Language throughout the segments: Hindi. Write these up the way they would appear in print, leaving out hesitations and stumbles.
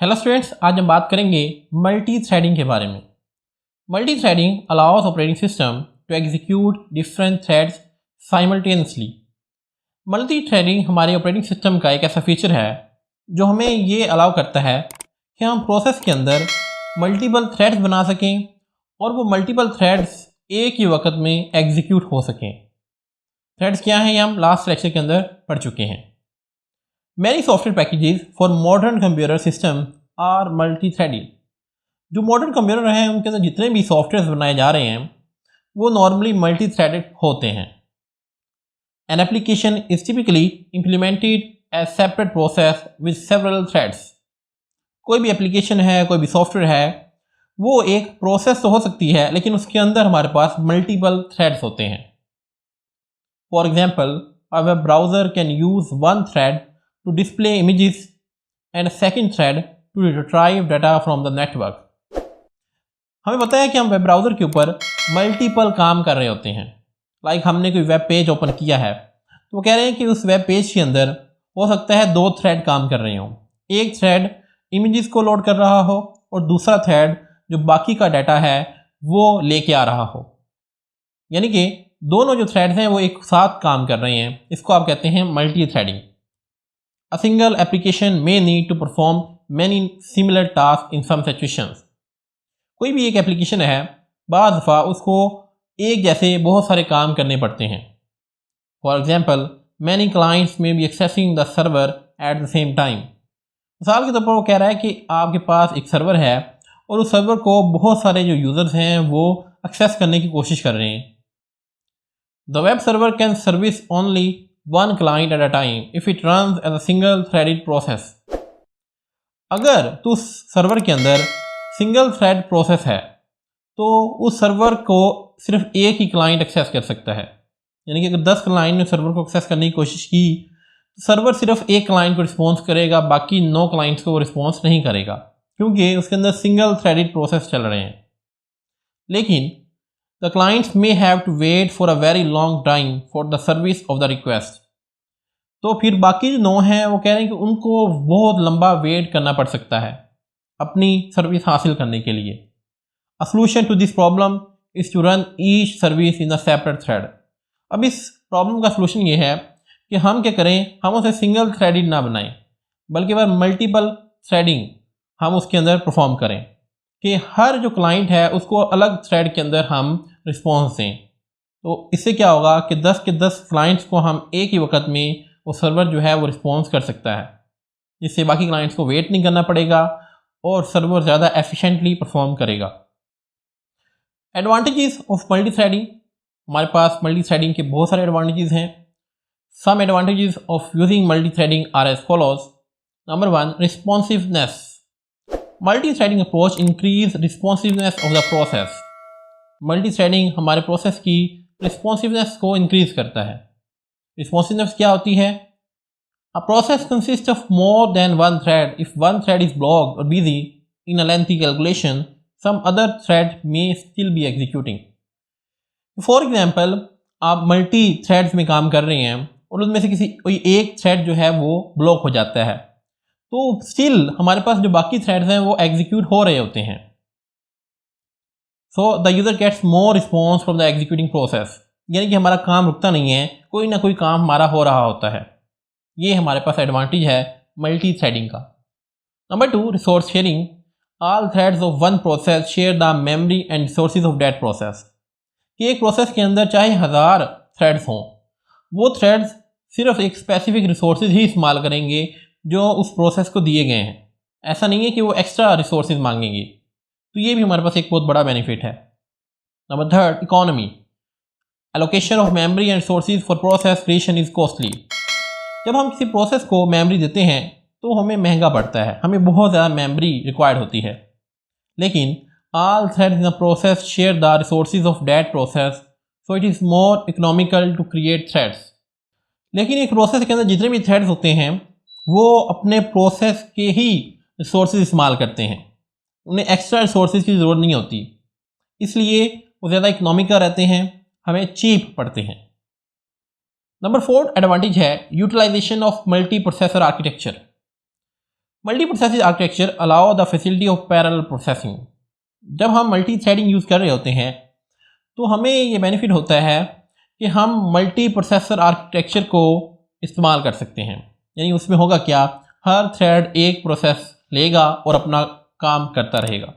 हेलो स्टूडेंट्स, आज हम बात करेंगे मल्टी थ्रेडिंग के बारे में। Multi threading allows operating system to execute different threads simultaneously. Multi threading हमारे ऑपरेटिंग सिस्टम का एक ऐसा फीचर है जो हमें ये अलाउ करता है कि हम प्रोसेस के अंदर मल्टीपल थ्रेड्स बना सकें और वो मल्टीपल थ्रेड्स एक ही वक्त में एग्जीक्यूट हो सकें। थ्रेड्स क्या हैं ये हम लास्ट लेक्चर के अंदर पढ़ चुके हैं। Many software packages for modern computer system are multi-threaded। जो मॉडर्न कंप्यूटर हैं उनके अंदर जितने भी सॉफ्टवेयर बनाए जा रहे हैं वो नॉर्मली मल्टी थ्रेडेड होते हैं। An application is typically implemented as separate process with several threads। कोई भी एप्लीकेशन है, कोई भी सॉफ्टवेयर है, वो एक प्रोसेस तो हो सकती है लेकिन उसके अंदर हमारे पास मल्टीपल थ्रेड्स होते हैं। For example, a web browser can use one thread to display images and a second thread to retrieve data from the network। हमें पता है कि हम वेब ब्राउज़र के ऊपर मल्टीपल काम कर रहे होते हैं। लाइक हमने कोई वेब पेज ओपन किया है तो वो कह रहे हैं कि उस वेब पेज के अंदर हो सकता है दो थ्रेड काम कर रहे हों। एक थ्रेड इमेजेस को लोड कर रहा हो और दूसरा थ्रेड जो बाकी का डाटा है वो लेके आ रहा हो। यानी कि दोनों जो थ्रेड्स हैं वो एक साथ काम कर रहे हैं। इसको आप कहते हैं multi threading. A single application may need to perform many similar tasks in some situations। कोई भी एक एप्लीकेशन है, बाज़ दफ़ा उसको एक जैसे बहुत सारे काम करने पड़ते हैं। For example, many clients may be accessing the server at the same time. मिसाल के तौर पर वो कह रहा है कि आपके पास एक सर्वर है और उस सर्वर को बहुत सारे जो यूज़र्स हैं वो एक्सेस करने की कोशिश कर रहे हैं। The web server can service only one client at a time if it runs as a single threaded process। अगर तो उस सर्वर के अंदर सिंगल थ्रेड प्रोसेस है तो उस सर्वर को सिर्फ एक ही क्लाइंट एक्सेस कर सकता है। यानी कि अगर 10 क्लाइंट ने सर्वर को एक्सेस करने की कोशिश की तो सर्वर सिर्फ एक क्लाइंट को रिस्पॉन्स करेगा, बाकी 9 क्लाइंट्स को वो रिस्पॉन्स नहीं करेगा क्योंकि उसके अंदर सिंगल थ्रेडेड प्रोसेस चल रहे हैं। लेकिन the clients may have to wait for a very long time for the service of the request। तो फिर बाकी जो 9 हैं वो कह रहे हैं कि उनको बहुत लंबा वेट करना पड़ सकता है अपनी सर्विस हासिल करने के लिए। A solution to this problem is to run each service in a separate thread। अब इस प्रॉब्लम का सलूशन ये है कि हम क्या करें, हम उसे सिंगल थ्रेडेड ना बनाएं बल्कि वह मल्टीपल थ्रेडिंग हम उसके अंदर परफॉर्म करें कि हर जो क्लाइंट है उसको अलग थ्रेड के अंदर हम रिस्पॉन्स दें। तो इससे क्या होगा कि 10 के 10 क्लाइंट्स को हम एक ही वक्त में वो सर्वर जो है वो रिस्पॉन्स कर सकता है, जिससे बाकी क्लाइंट्स को वेट नहीं करना पड़ेगा और सर्वर ज़्यादा एफिशिएंटली परफॉर्म करेगा। एडवांटेजेस ऑफ मल्टी थ्रेडिंग, हमारे पास मल्टी थ्रेडिंग के बहुत सारे एडवांटेजेस हैं। Some advantages of using multi threading are as follows. Number 1, responsiveness. Multi threading approach increase responsiveness of the process. Multi threading हमारे प्रोसेस की रिस्पॉन्सिवनेस को इंक्रीज करता है। रिस्पॉन्सिवनेस क्या होती है? A process consist of more than one thread. If one thread is blocked और busy in a lengthy calculation, some other thread may still be executing. For example, आप मल्टी थ्रेड्स में काम कर रहे हैं और उनमें से कोई एक थ्रेड जो है वो ब्लॉक हो जाता है तो स्टिल हमारे पास जो बाकी थ्रेड्स हैं वो एग्जीक्यूट हो रहे होते हैं। So the user gets more response from the executing process. यानी कि हमारा काम रुकता नहीं है, कोई ना कोई काम हमारा हो रहा होता है। ये हमारे पास एडवांटेज है मल्टी थ्रेडिंग का। Number 2, resource sharing. All threads of one process share the memory and resources of that process. कि एक प्रोसेस के अंदर चाहे 1000 थ्रेड्स हों, वो थ्रेड्स सिर्फ एक स्पेसिफिक रिसोर्सेज ही इस्तेमाल करेंगे जो उस प्रोसेस को दिए गए हैं। ऐसा नहीं है कि वो एक्स्ट्रा रिसोर्सेज मांगेंगे। तो ये भी हमारे पास एक बहुत बड़ा बेनिफिट है। Number 3, economy. Allocation of memory and resources for process creation is costly. जब हम किसी प्रोसेस को मेमोरी देते हैं तो हमें महंगा पड़ता है, हमें बहुत ज़्यादा मेमोरी रिक्वायर्ड होती है। लेकिन all threads in the process share the resources of that process, so it is more economical to create threads. लेकिन एक प्रोसेस के अंदर जितने भी थ्रेड्स होते हैं वो अपने प्रोसेस के ही रिसोर्सेज इस्तेमाल करते हैं, उन्हें एक्स्ट्रा रिसोर्सेज की ज़रूरत नहीं होती, इसलिए वो ज़्यादा इकोनॉमिकल रहते हैं, हमें चीप पड़ते हैं। नंबर 4 एडवांटेज है utilization of multi processor architecture. Multi processing architecture allow the facility of parallel processing. जब हम मल्टी थ्रेडिंग यूज़ कर रहे होते हैं तो हमें ये बेनिफिट होता है कि हम मल्टी प्रोसेसर आर्किटेक्चर को इस्तेमाल कर सकते हैं। यानी उसमें होगा क्या, हर थ्रेड एक प्रोसेस लेगा और अपना काम करता रहेगा।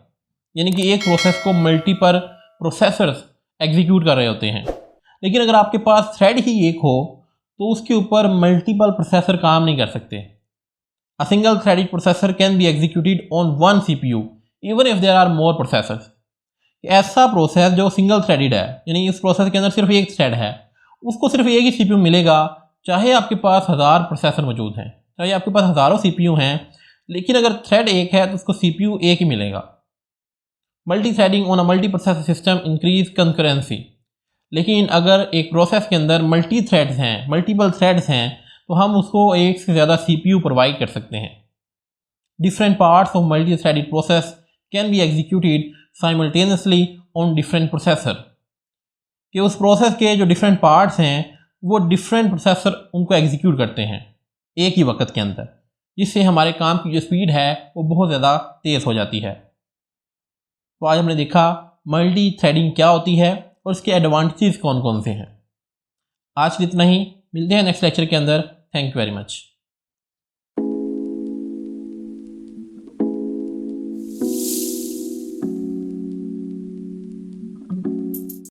यानी कि एक प्रोसेस को मल्टीपल प्रोसेसर्स एग्जीक्यूट कर रहे होते हैं। लेकिन अगर आपके पास थ्रेड ही एक हो तो उसके ऊपर मल्टीपल प्रोसेसर काम नहीं कर सकते। A single threaded processor can be executed on one CPU even if there are more processors. ऐसा प्रोसेस जो सिंगल थ्रेडेड है, यानी इस प्रोसेस के अंदर सिर्फ एक थ्रेड है, उसको सिर्फ एक ही CPU मिलेगा, चाहे आपके पास 1000 प्रोसेसर मौजूद हैं, चाहे आपके पास हज़ारों CPU हैं, लेकिन अगर थ्रेड एक है तो उसको CPU एक ही मिलेगा। Multi threading on a multi processor system increase concurrency. लेकिन अगर एक प्रोसेस के अंदर मल्टी थ्रेड्स हैं, मल्टीपल थ्रेड्स हैं, तो हम उसको एक से ज़्यादा CPU प्रोवाइड कर सकते हैं। Different parts of multi threaded process can be executed simultaneously on different processor. कि उस प्रोसेस के जो डिफरेंट पार्ट्स हैं वो डिफरेंट प्रोसेसर उनको एग्जीक्यूट करते हैं एक ही वक्त के अंदर, जिससे हमारे काम की जो स्पीड है वो बहुत ज़्यादा तेज़ हो जाती है। तो आज हमने देखा मल्टी थ्रेडिंग क्या होती है और इसके एडवांटेजेस कौन कौन से हैं। आज के इतना ही, मिलते हैं नेक्स्ट लेक्चर के अंदर। Thank you very much.